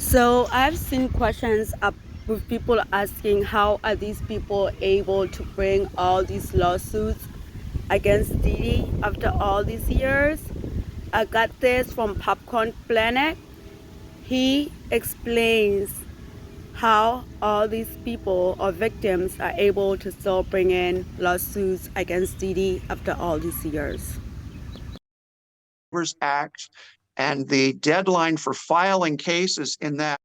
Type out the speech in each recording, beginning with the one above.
So I've seen questions up with people asking how are these people able to bring all these lawsuits against Diddy after all these years. I got this from Popcorn Planet. He explains how all these people or victims are able to still bring in lawsuits against Diddy after all these years. Act and the deadline for filing cases in that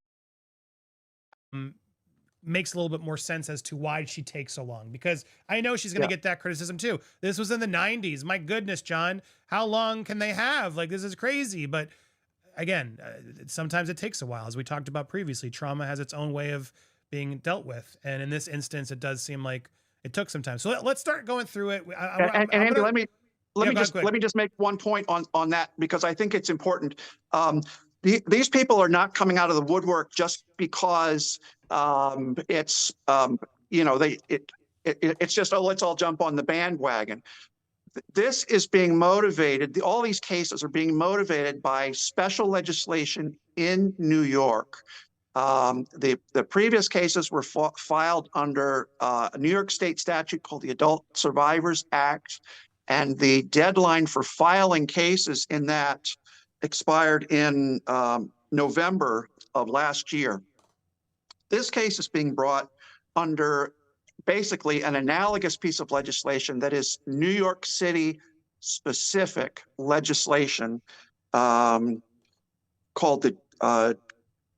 makes a little bit more sense as to why she takes so long, because I know she's going to get that criticism too. This was in the 90s. My goodness, John, how long can they have? Like, this is crazy. But again, sometimes it takes a while. As we talked about previously, trauma has its own way of being dealt with. And in this instance, it does seem like it took some time. So let's start going through it. Andy, let me just make one point on that, because I think it's important. These people are not coming out of the woodwork just because it's just, oh, let's all jump on the bandwagon. This is being motivated. All these cases are being motivated by special legislation in New York. The previous cases were filed under a New York State statute called the Adult Survivors Act, and the deadline for filing cases in that expired in November of last year. This case is being brought under basically an analogous piece of legislation that is New York City specific legislation called the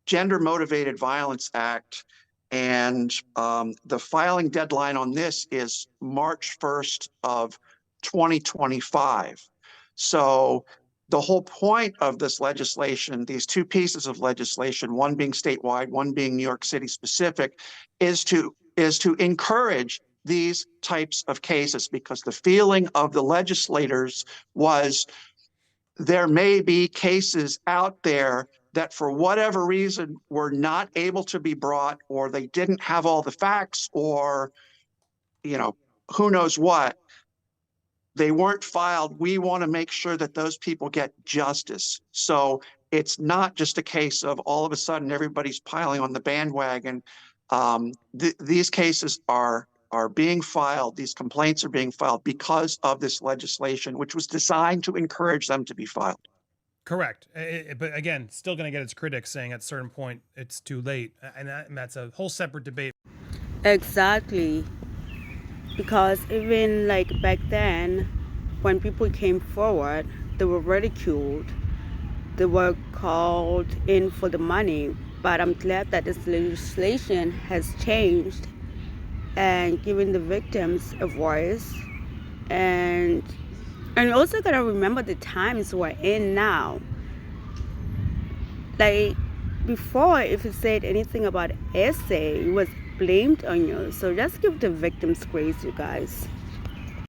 Gender Motivated Violence Act. And the filing deadline on this is March 1st of 2025. So the whole point of this legislation, these two pieces of legislation, one being statewide, one being New York City specific, is to encourage these types of cases, because the feeling of the legislators was there may be cases out there that for whatever reason were not able to be brought, or they didn't have all the facts, or who knows what. They weren't filed. We want to make sure that those people get justice. So it's not just a case of all of a sudden everybody's piling on the bandwagon. These cases are being filed. These complaints are being filed because of this legislation, which was designed to encourage them to be filed. Correct. But again, still going to get its critics saying at a certain point it's too late. And that's a whole separate debate. Exactly. Because even like back then, when people came forward, they were ridiculed. They were called in for the money. But I'm glad that this legislation has changed and given the victims a voice. And you also gotta remember the times we're in now. Like before, if you said anything about essay, it was blamed on you. So just give the victims grace, you guys.